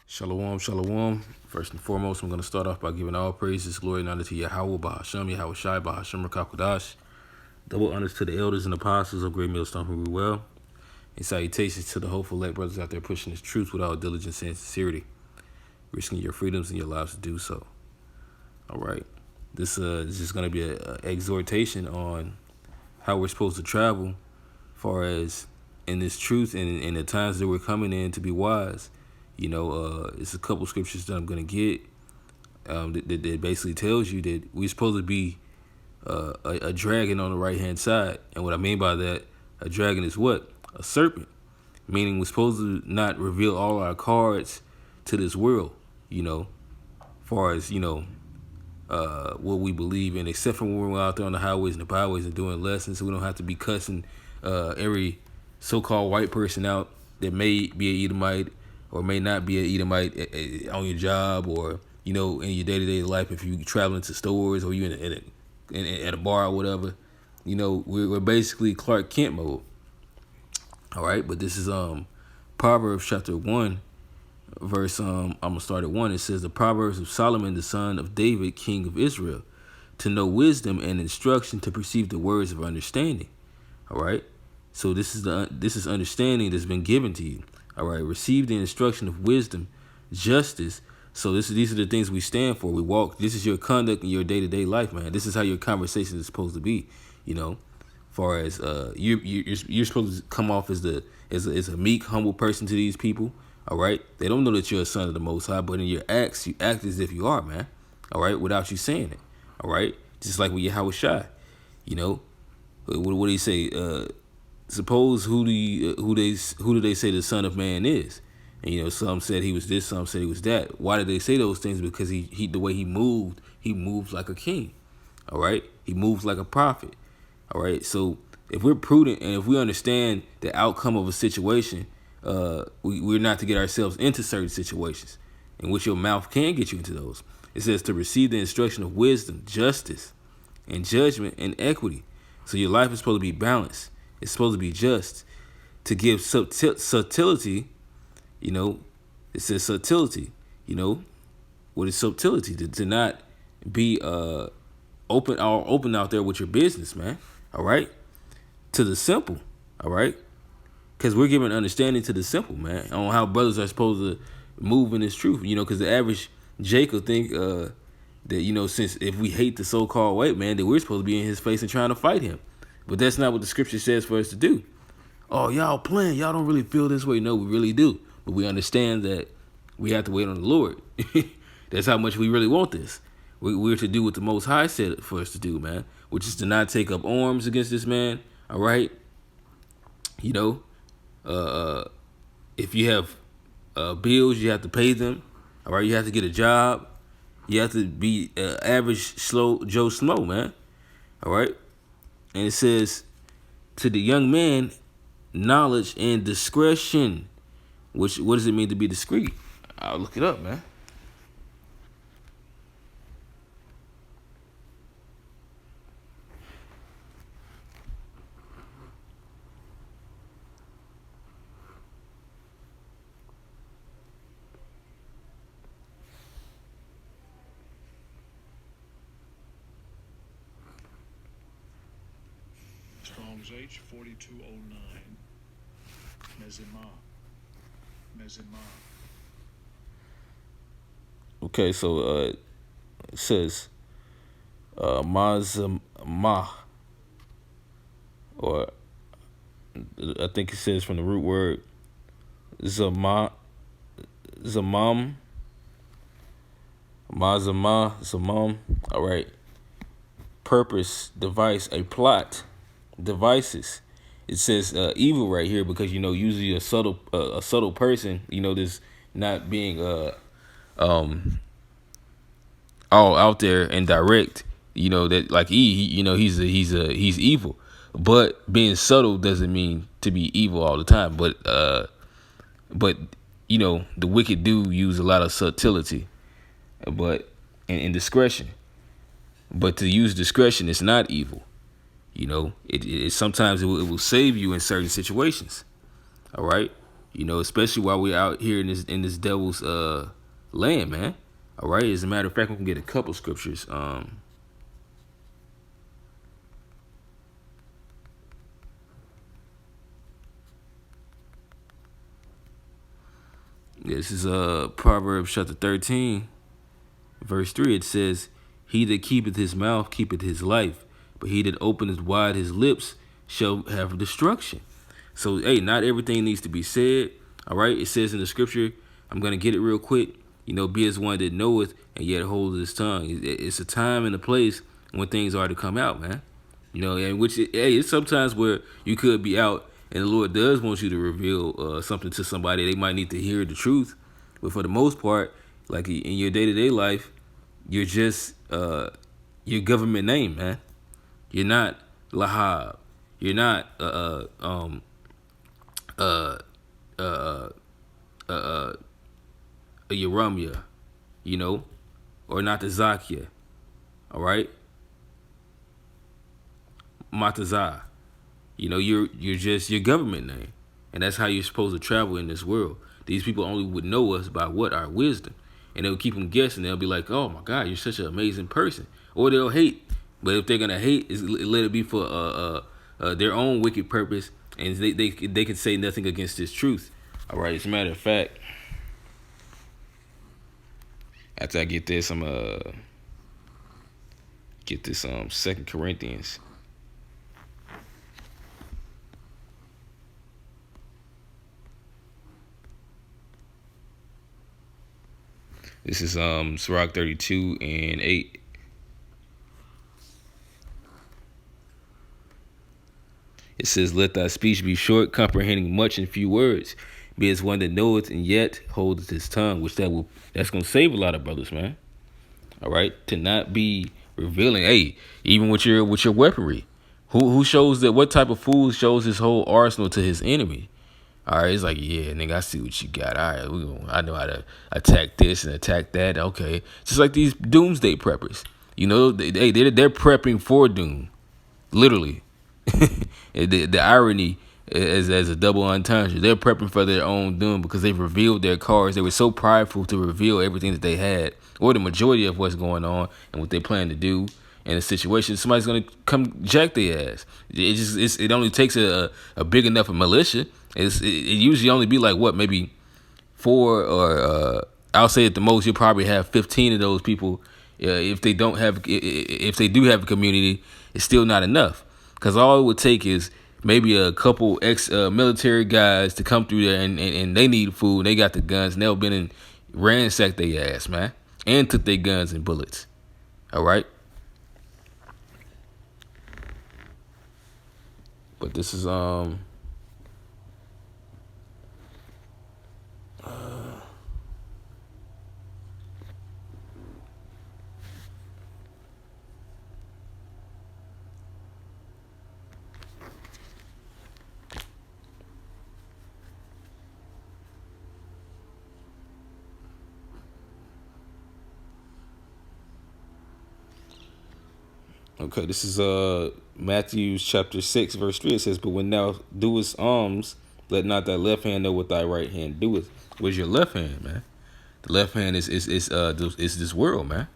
Shalom, shalom. First and foremost, I'm going to start off by giving all praises, glory, and honor to Yahweh, Bahasham, Yahweh Shai, Bahasham, Rakakwadash. Double honors to the elders and apostles of Great Millstone who rule well. And salutations to the hopeful elect brothers out there pushing this truth with all diligence and sincerity, risking your freedoms and your lives to do so. All right. This is just going to be an exhortation on how we're supposed to travel, far as in this truth and in the times that we're coming in to be wise. It's a couple scriptures that I'm going to get that basically tells you that we're supposed to be a dragon on the right-hand side. And what I mean by that, a dragon is what? A serpent. Meaning we're supposed to not reveal all our cards to this world, far as, what we believe in, except for when we're out there on the highways and the byways and doing lessons, so we don't have to be cussing every so-called white person out that may be an Edomite or may not be an Edomite on your job, or in your day-to-day life if you're traveling to stores or you at a bar or whatever. We're basically Clark Kent mode. All right, but this is Proverbs chapter 1, verse I'm gonna start at 1. It says, the Proverbs of Solomon, the son of David, king of Israel, to know wisdom and instruction, to perceive the words of understanding. All right, so this is understanding that's been given to you. All right, receive the instruction of wisdom, justice. So these are the things we stand for. We walk. This is your conduct in your day-to-day life, man. This is how your conversation is supposed to be. Far as you're supposed to come off as a meek, humble person to these people. All right, they don't know that you're a son of the Most High, but in your acts, you act as if you are, man. All right, without you saying it. All right, just like with Yahweh Shai. What do he say? Suppose who do they say the Son of Man is? And some said he was this, some said he was that. Why did they say those things? Because he the way he moved like a king. All right, he moves like a prophet. All right, so if we're prudent and if we understand the outcome of a situation, we're not to get ourselves into certain situations in which your mouth can get you into those. It says to receive the instruction of wisdom, justice, and judgment and equity. So your life is supposed to be balanced. It's supposed to be just. To give subtlety, it says subtlety. What is subtlety? To not be open out there with your business, man. All right, to the simple. All right, because we're giving understanding to the simple, man, on how brothers are supposed to move in this truth. Because the average Jacob think that since if we hate the so-called white man, that we're supposed to be in his face and trying to fight him. But that's not what the scripture says for us to do. Oh, y'all playing. Y'all don't really feel this way. No, we really do. But we understand that we have to wait on the Lord. That's how much we really want this. We're to do what the Most High said for us to do, man, which is to not take up arms against this man. All right. If you have bills, you have to pay them. All right. You have to get a job. You have to be average Joe Schmo, man. All right. And it says, to the young man, knowledge and discretion. What does it mean to be discreet? I'll look it up, man. Strong's H 4209. Mezimah. Okay, so it says Mazamah, or I think it says from the root word Zamam, Mazamah, Zamam. All right. Purpose, device, a plot, devices. It says evil right here because usually a subtle person, this not being all out there and direct, that like he's evil, but being subtle doesn't mean to be evil all the time. But the wicked do use a lot of subtlety, but and discretion. But to use discretion is not evil. It sometimes it will save you in certain situations. All right. You know, especially while we're out here in this devil's land, man. All right. As a matter of fact, we can get a couple scriptures. This is Proverbs chapter 13, verse 3. It says, "He that keepeth his mouth keepeth his life, but he that openeth wide his lips shall have destruction." So, hey, not everything needs to be said. All right. It says in the scripture, I'm going to get it real quick. You know, be as one that knoweth and yet holdeth his tongue. It's a time and a place when things are to come out, man. You know, and it's sometimes where you could be out and the Lord does want you to reveal something to somebody. They might need to hear the truth. But for the most part, like in your day-to-day life, you're just your government name, man. You're not Lahab. You're not a Yeremia, you know, or not the Zakia, all right? Matazah, you know, you're just your government name, and that's how you're supposed to travel in this world. These people only would know us by what our wisdom, and they'll keep them guessing. They'll be like, "Oh my God, you're such an amazing person," or they'll hate. But if they're gonna hate, let it be for their own wicked purpose, and they can say nothing against this truth. All right. As a matter of fact, after I get this, I'm get this 2 Corinthians. This is Sirach 32 and 8. It says, "Let thy speech be short, comprehending much in few words. Be as one that knoweth and yet holdeth his tongue," which that's gonna save a lot of brothers, man. All right, to not be revealing. Hey, even with your weaponry, who shows that? What type of fool shows his whole arsenal to his enemy? All right, it's like, yeah, nigga, I see what you got. All right, I know how to attack this and attack that. Okay, just like these doomsday preppers. You know, they're prepping for doom, literally. The irony is as a double entendre. They're prepping for their own doom because they've revealed their cards. They were so prideful to reveal everything that they had, or the majority of what's going on and what they plan to do in a situation. Somebody's gonna come jack their ass. It only takes a big enough militia. It usually only be like what, maybe 4 or I'll say at the most you'll probably have 15 of those people. If they do have a community, it's still not enough, because all it would take is maybe a couple military guys to come through there and they need food and they got the guns and they'll been and ransacked their ass, man, and took their guns and bullets. All right. But this is okay, this is Matthew chapter 6, verse 3. It says, "But when thou doest alms, let not thy left hand know what thy right hand doeth." Where's your left hand, man? The left hand is this world, man.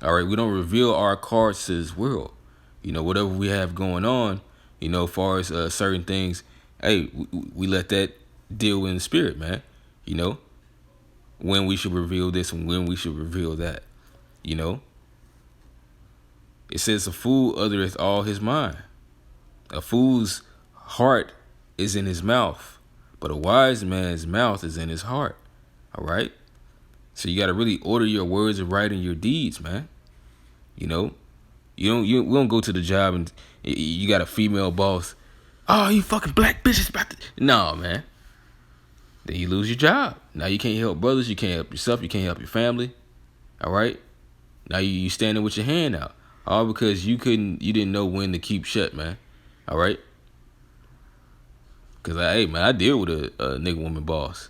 All right, we don't reveal our cards to this world. You know, whatever we have going on, you know, as far as certain things, hey, we let that deal in the spirit, man. You know, when we should reveal this and when we should reveal that. You know, it says, "A fool uttereth all his mind." A fool's heart is in his mouth, but a wise man's mouth is in his heart. All right? So you got to really order your words and write in your deeds, man. You know, we don't go to the job and you got a female boss. "Oh, you fucking black bitches about to..." No, man. Then you lose your job. Now you can't help brothers. You can't help yourself. You can't help your family. All right? Now you standing with your hand out. All because you didn't know when to keep shut, man. All right? Because, I deal with a nigga woman boss.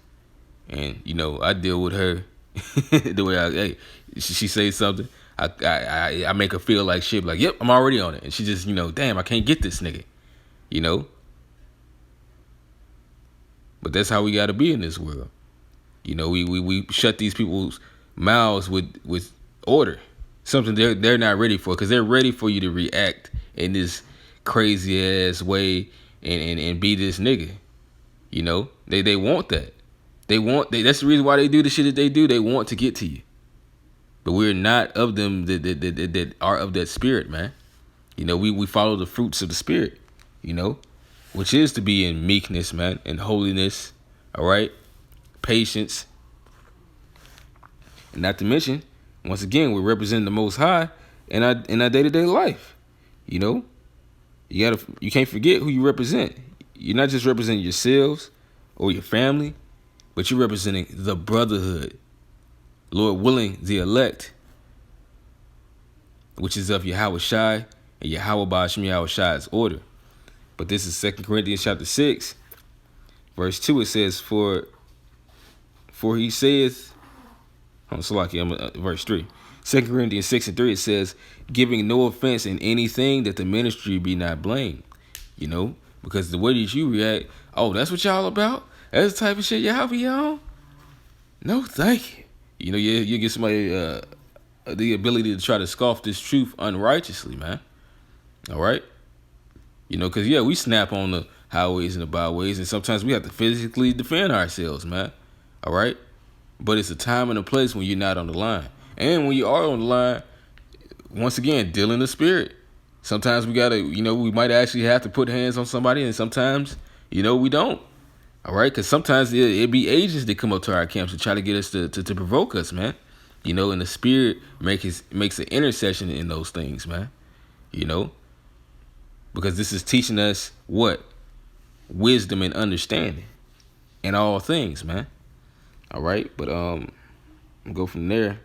And, you know, I deal with her the way she says something. I make her feel like shit. Like, yep, I'm already on it. And she just, you know, damn, I can't get this nigga. You know? But that's how we got to be in this world. You know, we shut these people's mouths with order, something they're not ready for, because they're ready for you to react in this crazy ass way and be this nigga. You know, they want that. That's the reason why they do the shit that they do. They want to get to you. But we're not of them that are of that spirit, man. You know, we follow the fruits of the spirit, you know, which is to be in meekness, man, and holiness, all right, patience. And not to mention, once again, we're representing the Most High in our day-to-day life. You know, you can't forget who you represent. You're not just representing yourselves or your family, but you're representing the brotherhood. Lord willing, the elect, which is of Yahweh Shai and Yahweh Ba'ashem Yahweh Shai's order. But this is 2 Corinthians chapter 6, verse 2. It says, For he says, verse 3. 2 Corinthians 6 and 3, it says, giving no offense in anything, that the ministry be not blamed. You know, because the way that you react, oh, that's what y'all about? That's the type of shit y'all be on? No, thank you. You know, you get somebody the ability to try to scoff this truth unrighteously, man. All right? You know, because, we snap on the highways and the byways, and sometimes we have to physically defend ourselves, man. All right? But it's a time and a place when you're not on the line. And when you are on the line, once again, deal in the spirit. Sometimes we got to, we might actually have to put hands on somebody, and sometimes, we don't. All right, because sometimes it be agents that come up to our camps and try to get us to provoke us, man. You know, and the spirit makes an intercession in those things, man. You know, because this is teaching us what? Wisdom and understanding in all things, man. All right, but I'll go from there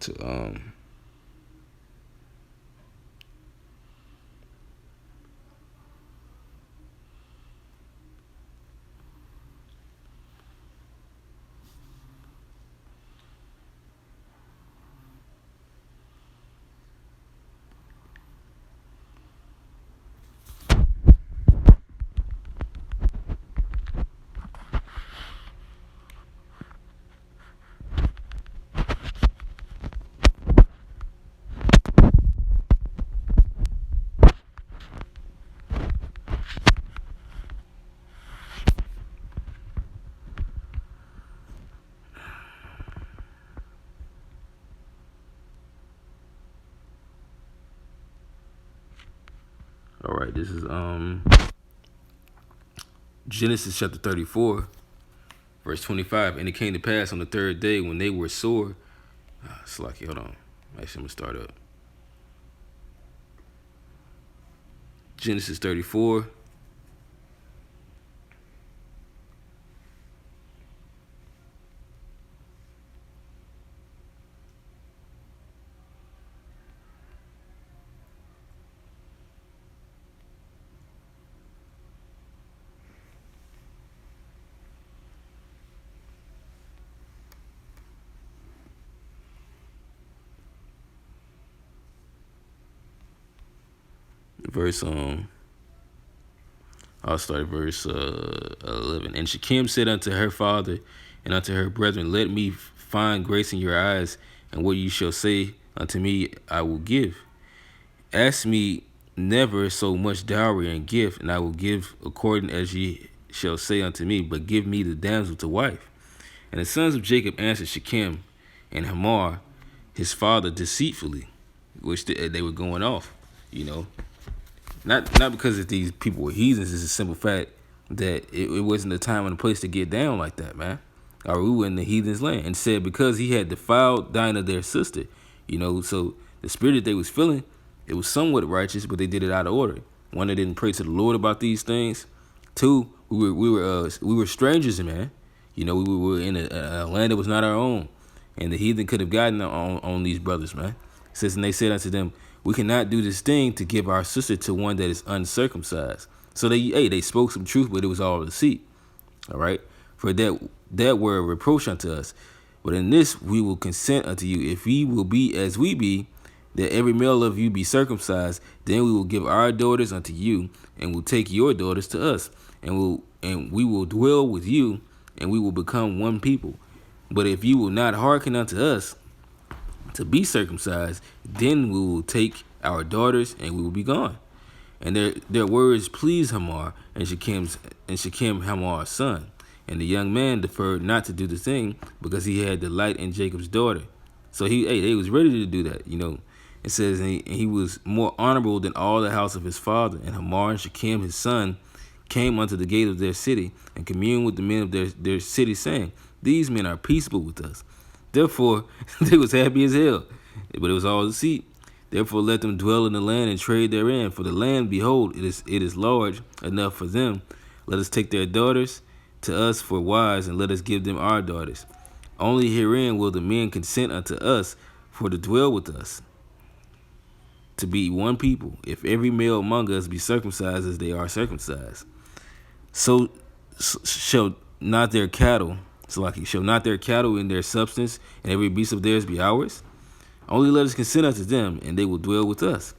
to all right, this is Genesis chapter 34, verse 25. And it came to pass on the third day when they were sore. Slacky, hold on. Actually, I'm going to start up. Genesis 34. I'll start verse 11. And Shechem said unto her father and unto her brethren, let me find grace in your eyes, and what you shall say unto me I will give. Ask me never so much dowry and gift, and I will give according as ye shall say unto me, but give me the damsel to wife. And the sons of Jacob answered Shechem and Hamor his father deceitfully, which they were going off, Not because if these people were heathens, it's a simple fact that it wasn't the time and the place to get down like that, man. Or we were in the heathens' land. And said because he had defiled Dinah, their sister, so the spirit that they was feeling, it was somewhat righteous, but they did it out of order. One, they didn't pray to the Lord about these things. Two, we were strangers, man. We were in a land that was not our own, and the heathen could have gotten on these brothers, man. It says, and they said unto them, we cannot do this thing to give our sister to one that is uncircumcised. So they spoke some truth, but it was all deceit. All right. For that were a reproach unto us. But in this we will consent unto you. If ye will be as we be, that every male of you be circumcised, then we will give our daughters unto you, and will take your daughters to us, and we will dwell with you, and we will become one people. But if you will not hearken unto us to be circumcised, then we will take our daughters, and we will be gone. And their words pleased Hamor and Shechem Hamor's son. And the young man deferred not to do the thing, because he had delight in Jacob's daughter. So they was ready to do that, you know. It says, and he was more honorable than all the house of his father. And Hamor and Shechem his son came unto the gate of their city, and communed with the men of their city, saying, these men are peaceable with us. Therefore they was happy as hell, but it was all deceit. Therefore let them dwell in the land and trade therein. For the land, behold, it is large enough for them. Let us take their daughters to us for wives, and let us give them our daughters. Only herein will the men consent unto us for to dwell with us, to be one people, if every male among us be circumcised as they are circumcised. So shall not their cattle, shall not their cattle in their substance, and every beast of theirs be ours? Only let us consent unto them, and they will dwell with us.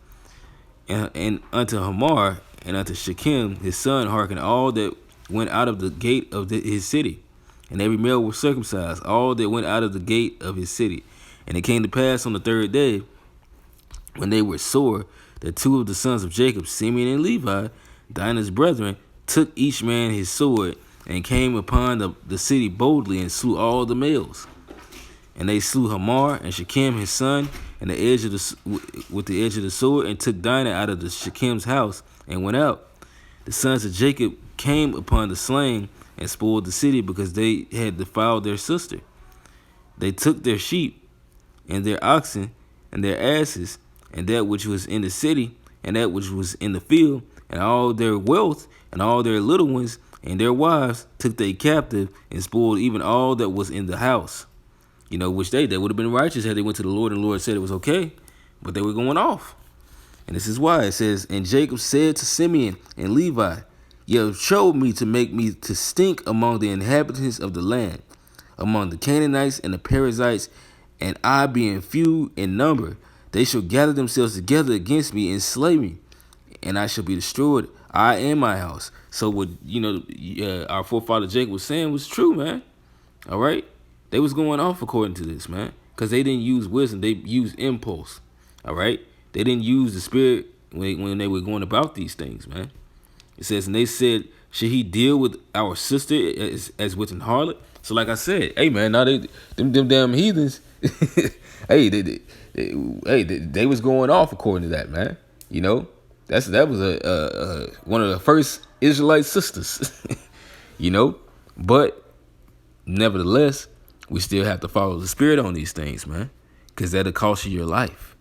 And unto Hamor and unto Shechem his son hearken all that went out of the gate of his city. And every male was circumcised, all that went out of the gate of his city. And it came to pass on the third day, when they were sore, that two of the sons of Jacob, Simeon and Levi, Dinah's brethren, took each man his sword, and came upon the city boldly, and slew all the males. And they slew Hamor and Shechem his son, and with the edge of the sword, and took Dinah out of the Shechem's house, and went out. The sons of Jacob came upon the slain, and spoiled the city, because they had defiled their sister. They took their sheep, and their oxen, and their asses, and that which was in the city, and that which was in the field, and all their wealth, and all their little ones, and their wives took they captive, and spoiled even all that was in the house. You know, which they would have been righteous had they went to the Lord, and the Lord said it was okay, but they were going off. And this is why it says, and Jacob said to Simeon and Levi, ye have showed me to make me to stink among the inhabitants of the land, among the Canaanites and the Perizzites, and I being few in number, they shall gather themselves together against me and slay me, and I shall be destroyed, I and my house. So what, our forefather Jacob was saying was true, man. All right? They was going off according to this, man, because they didn't use wisdom. They used impulse, all right? They didn't use the spirit when they were going about these things, man. It says, and they said, should he deal with our sister as with an harlot? So like I said, hey, man, now them damn heathens, hey, they was going off according to that, man. You know, that was a one of the first Israelite sisters, you know, but nevertheless, we still have to follow the spirit on these things, man, because that'll cost you your life.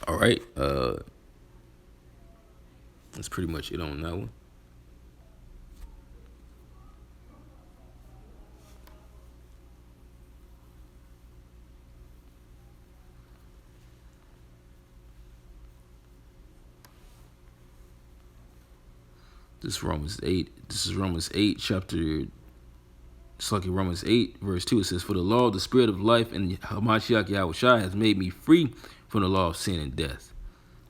All right. That's pretty much it on that one. This is Romans 8. This is Romans 8, chapter. It's like in Romans 8, verse 2, it says, for the law of the spirit of life in Hamashiach Yahushua has made me free from the law of sin and death,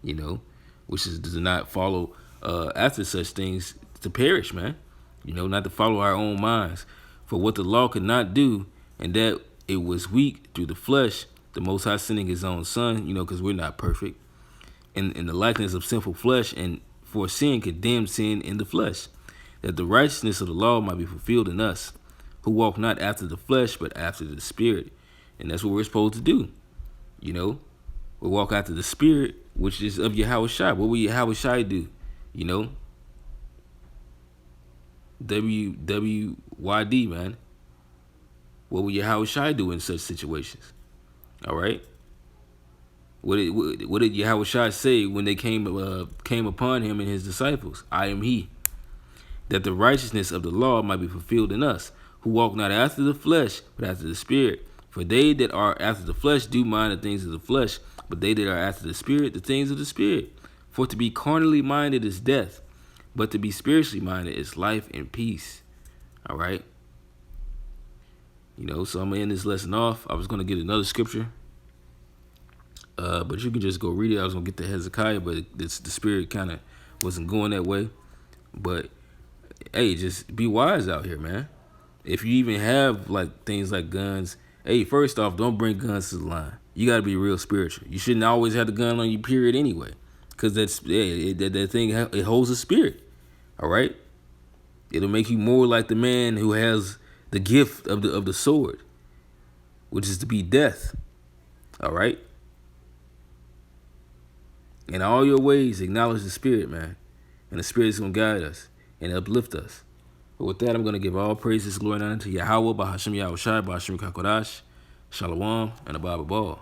you know, which is to not follow after such things, to perish, man, you know, not to follow our own minds. For what the law could not do, and that it was weak through the flesh, the Most High sending his own son, you know, because we're not perfect, in the likeness of sinful flesh, and for sin condemned sin in the flesh, that the righteousness of the law might be fulfilled in us, who walk not after the flesh, but after the spirit. And that's what we're supposed to do. You know, we walk after the spirit, which is of Yahushua. What will Yahushua do? You know, WWYD, man. What will Yahushua do in such situations? All right. What did Yahushua say when they came upon him and his disciples? I am he. That the righteousness of the law might be fulfilled in us, who walk not after the flesh, but after the spirit. For they that are after the flesh do mind the things of the flesh, but they that are after the spirit, the things of the spirit. For to be carnally minded is death, but to be spiritually minded is life and peace. All right? You know, so I'm going to end this lesson off. I was going to get another scripture, But you can just go read it. I was gonna get to Hezekiah, but the spirit kind of wasn't going that way. But hey, just be wise out here, man. If you even have like things like guns, hey, first off, don't bring guns to the line. You got to be real spiritual. You shouldn't always have the gun on you, period, anyway. Because that thing, it holds a spirit. All right? It'll make you more like the man who has the gift of the sword, which is to be death. All right? In all your ways, acknowledge the spirit, man. And the spirit is going to guide us and uplift us. But with that, I'm going to give all praises, glory, and honor to Yahweh, Bahashim Yahweh Shai, Bahashim Kakodash, Shalom, and Abba Ball.